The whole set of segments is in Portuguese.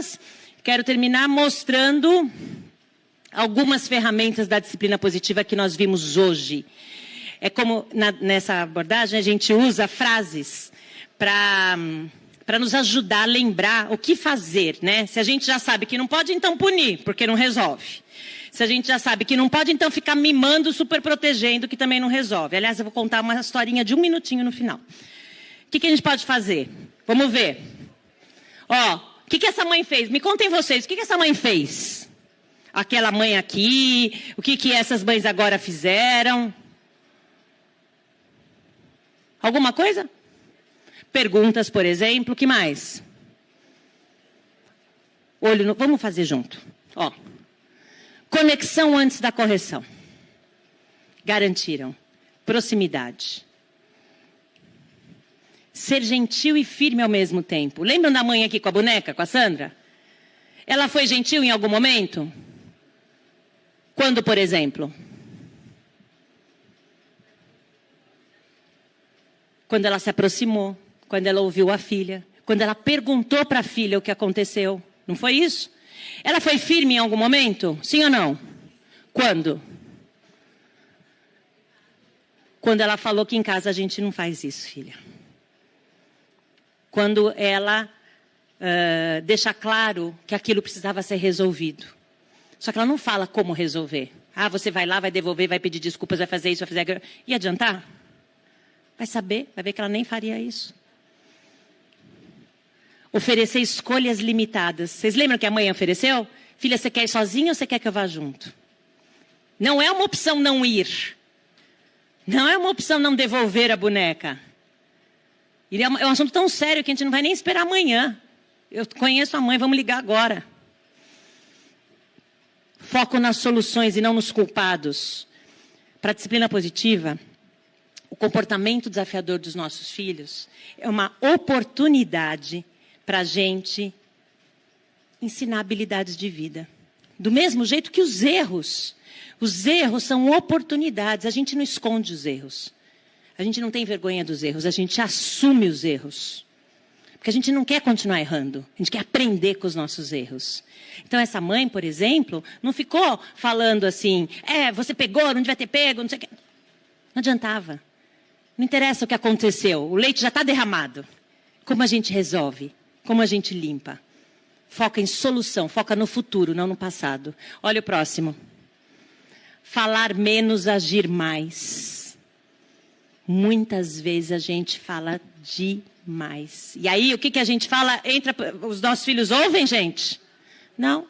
delas, quero terminar mostrando algumas ferramentas da disciplina positiva que nós vimos hoje. É como nessa abordagem a gente usa frases para nos ajudar a lembrar o que fazer, né? Se a gente já sabe que não pode, então punir, porque não resolve. Se a gente já sabe que não pode, então ficar mimando, super protegendo, que também não resolve. Aliás, eu vou contar uma historinha de 1 minutinho no final. O que a gente pode fazer? Vamos ver. Ó, o que essa mãe fez? Me contem vocês, o que essa mãe fez? Aquela mãe aqui, o que essas mães agora fizeram? Alguma coisa? Perguntas, por exemplo, o que mais? Olho no... Vamos fazer junto. Ó. Conexão antes da correção. Garantiram. Proximidade. Ser gentil e firme ao mesmo tempo. Lembram da mãe aqui com a boneca, com a Sandra? Ela foi gentil em algum momento? Quando, por exemplo? Quando ela se aproximou, quando ela ouviu a filha, quando ela perguntou para a filha o que aconteceu. Não foi isso? Ela foi firme em algum momento? Sim ou não? Quando? Quando ela falou que em casa a gente não faz isso, filha. Quando ela deixa claro que aquilo precisava ser resolvido. Só que ela não fala como resolver. Ah, você vai lá, vai devolver, vai pedir desculpas, vai fazer isso, vai fazer aquilo. E adiantar? Vai saber, vai ver que ela nem faria isso. Oferecer escolhas limitadas. Vocês lembram que a mãe ofereceu? Filha, você quer ir sozinha ou você quer que eu vá junto? Não é uma opção não ir. Não é uma opção não devolver a boneca. É um assunto tão sério que a gente não vai nem esperar amanhã. Eu conheço a mãe, vamos ligar agora. Foco nas soluções e não nos culpados. Para a disciplina positiva, o comportamento desafiador dos nossos filhos é uma oportunidade para a gente ensinar habilidades de vida. Do mesmo jeito que os erros. Os erros são oportunidades. A gente não esconde os erros. A gente não tem vergonha dos erros. A gente assume os erros. Porque a gente não quer continuar errando. A gente quer aprender com os nossos erros. Então, essa mãe, por exemplo, não ficou falando assim, você pegou, não devia ter pego, não sei o quê. Não adiantava. Não interessa o que aconteceu. O leite já está derramado. Como a gente resolve? Como a gente limpa? Foca em solução, foca no futuro, não no passado. Olha o próximo. Falar menos, agir mais. Muitas vezes a gente fala demais. E aí, o que a gente fala? Os nossos filhos ouvem, gente? Não.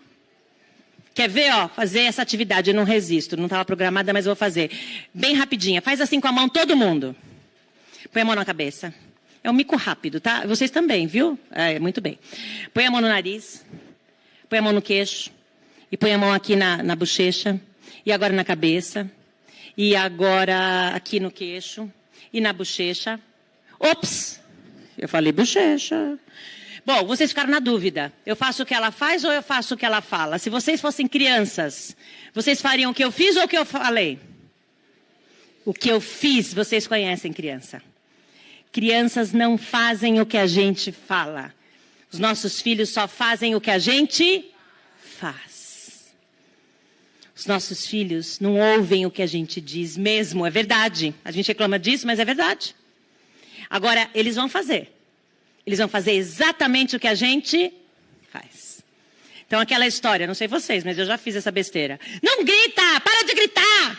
Quer ver, ó, fazer essa atividade? Eu não resisto, não estava programada, mas eu vou fazer. Bem rapidinha. Faz assim com a mão, todo mundo. Põe a mão na cabeça. É um mico rápido, tá? Vocês também, viu? Muito bem. Põe a mão no nariz. Põe a mão no queixo. E põe a mão aqui na bochecha. E agora na cabeça. E agora aqui no queixo. E na bochecha. Ops! Eu falei bochecha. Bom, vocês ficaram na dúvida. Eu faço o que ela faz ou eu faço o que ela fala? Se vocês fossem crianças, vocês fariam o que eu fiz ou o que eu falei? O que eu fiz, vocês conhecem criança. Crianças não fazem o que a gente fala. Os nossos filhos só fazem o que a gente faz. Os nossos filhos não ouvem o que a gente diz mesmo. É verdade. A gente reclama disso, mas é verdade. Agora, eles vão fazer. Eles vão fazer exatamente o que a gente faz. Então, aquela história, não sei vocês, mas eu já fiz essa besteira. Não grita! Para de gritar!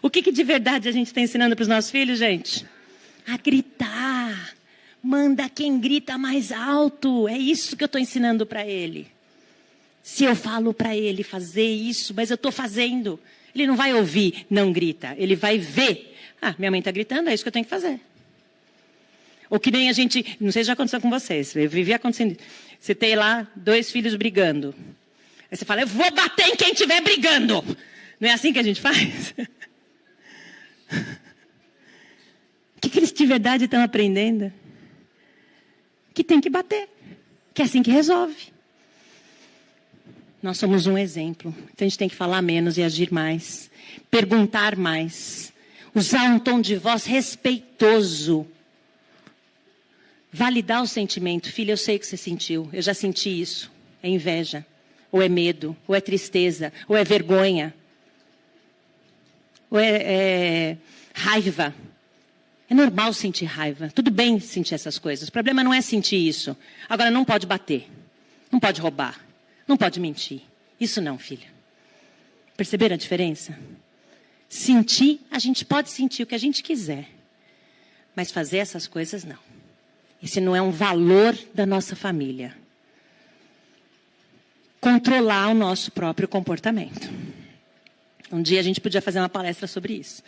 O que de verdade a gente está ensinando para os nossos filhos, gente? A gritar. Manda quem grita mais alto. É isso que eu estou ensinando para ele. Se eu falo para ele fazer isso, mas eu estou fazendo, ele não vai ouvir, não grita. Ele vai ver. Ah, minha mãe está gritando, é isso que eu tenho que fazer. Ou que nem a gente, não sei se já aconteceu com vocês, eu vivi acontecendo. Você tem lá 2 filhos brigando. Aí você fala, eu vou bater em quem estiver brigando. Não é assim que a gente faz? O que eles de verdade estão aprendendo? Que tem que bater. Que é assim que resolve. Nós somos um exemplo. Então a gente tem que falar menos e agir mais. Perguntar mais. Usar um tom de voz respeitoso. Validar o sentimento. Filha, eu sei que você sentiu. Eu já senti isso. É inveja. Ou é medo. Ou é tristeza. Ou é vergonha. Ou é raiva. É normal sentir raiva. Tudo bem sentir essas coisas. O problema não é sentir isso. Agora, não pode bater. Não pode roubar. Não pode mentir. Isso não, filha. Perceberam a diferença? Sentir, a gente pode sentir o que a gente quiser. Mas fazer essas coisas, não. Esse não é um valor da nossa família. Controlar o nosso próprio comportamento. Um dia a gente podia fazer uma palestra sobre isso.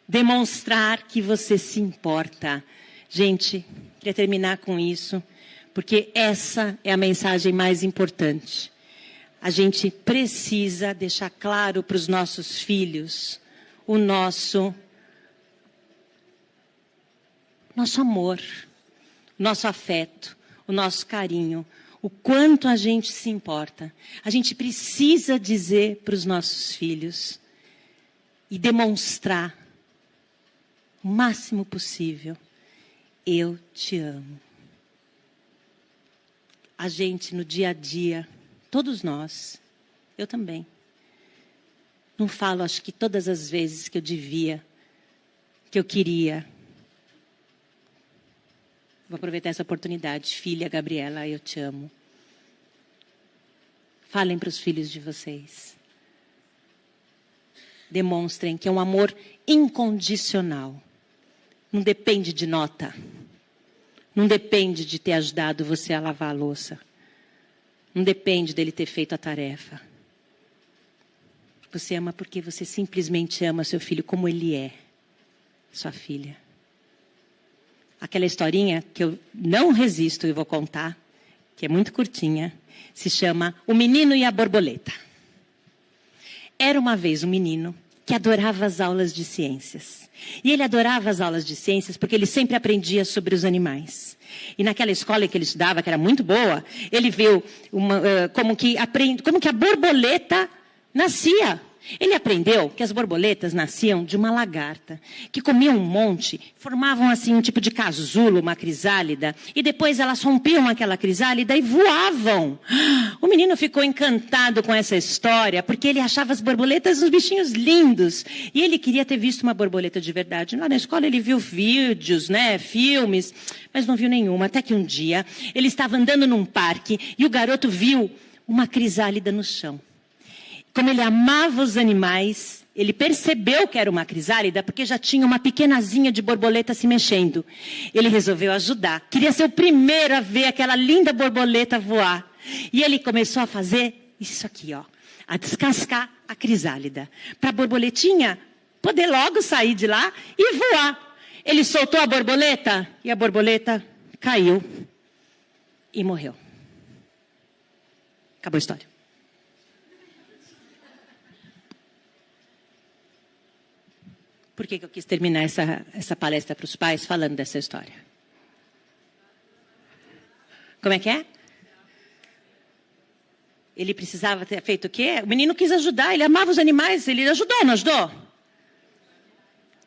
Demonstrar que você se importa. Gente, queria terminar com isso, porque essa é a mensagem mais importante. A gente precisa deixar claro para os nossos filhos o nosso amor, o nosso afeto, o nosso carinho, o quanto a gente se importa. A gente precisa dizer para os nossos filhos e demonstrar o máximo possível: eu te amo. A gente, no dia a dia, todos nós, eu também, não falo, acho que todas as vezes que eu devia, que eu queria. Vou aproveitar essa oportunidade. Filha Gabriela, eu te amo. Falem para os filhos de vocês. Demonstrem que é um amor incondicional. Não depende de nota. Não depende de ter ajudado você a lavar a louça. Não depende dele ter feito a tarefa. Você ama porque você simplesmente ama seu filho como ele é. Sua filha. Aquela historinha que eu não resisto e vou contar, que é muito curtinha, se chama O Menino e a Borboleta. Era uma vez um menino que adorava as aulas de ciências. E ele adorava as aulas de ciências porque ele sempre aprendia sobre os animais. E naquela escola que ele estudava, que era muito boa, ele viu como que a borboleta nascia. Ele aprendeu que as borboletas nasciam de uma lagarta, que comiam um monte, formavam assim um tipo de casulo, uma crisálida, e depois elas rompiam aquela crisálida e voavam. O menino ficou encantado com essa história, porque ele achava as borboletas uns bichinhos lindos, e ele queria ter visto uma borboleta de verdade. Lá na escola ele viu vídeos, filmes, mas não viu nenhuma, até que um dia ele estava andando num parque e o garoto viu uma crisálida no chão. Como ele amava os animais, ele percebeu que era uma crisálida porque já tinha uma pequenazinha de borboleta se mexendo. Ele resolveu ajudar. Queria ser o primeiro a ver aquela linda borboleta voar. E ele começou a fazer isso aqui, ó, a descascar a crisálida, para a borboletinha poder logo sair de lá e voar. Ele soltou a borboleta e a borboleta caiu e morreu. Acabou a história. Por que eu quis terminar essa palestra para os pais falando dessa história? Como é que é? Ele precisava ter feito o quê? O menino quis ajudar, ele amava os animais, ele ajudou, não ajudou?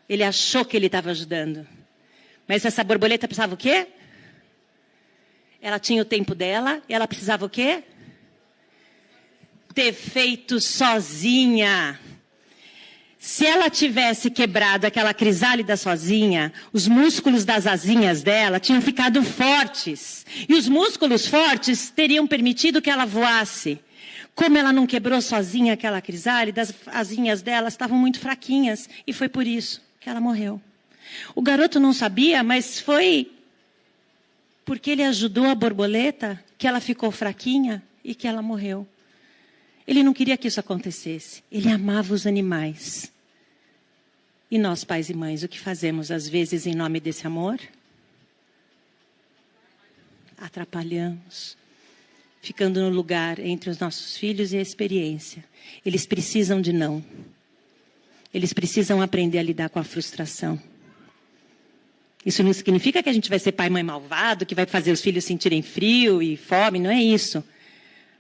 Ele achou que ele estava ajudando. Mas essa borboleta precisava o quê? Ela tinha o tempo dela, e ela precisava o quê? Ter feito sozinha. Se ela tivesse quebrado aquela crisálida sozinha, os músculos das asinhas dela tinham ficado fortes. E os músculos fortes teriam permitido que ela voasse. Como ela não quebrou sozinha aquela crisálida, as asinhas dela estavam muito fraquinhas. E foi por isso que ela morreu. O garoto não sabia, mas foi porque ele ajudou a borboleta que ela ficou fraquinha e que ela morreu. Ele não queria que isso acontecesse. Ele amava os animais. E nós, pais e mães, o que fazemos às vezes em nome desse amor? Atrapalhamos. Ficando no lugar entre os nossos filhos e a experiência. Eles precisam de não. Eles precisam aprender a lidar com a frustração. Isso não significa que a gente vai ser pai e mãe malvado, que vai fazer os filhos sentirem frio e fome, não é isso.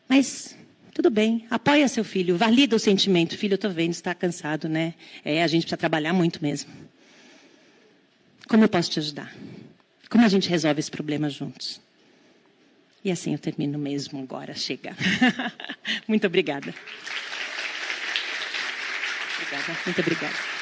Mas tudo bem, apoia seu filho, valida o sentimento. Filho, eu estou vendo, está cansado, né? A gente precisa trabalhar muito mesmo. Como eu posso te ajudar? Como a gente resolve esse problema juntos? E assim eu termino mesmo agora, chega. Muito obrigada. Muito obrigada.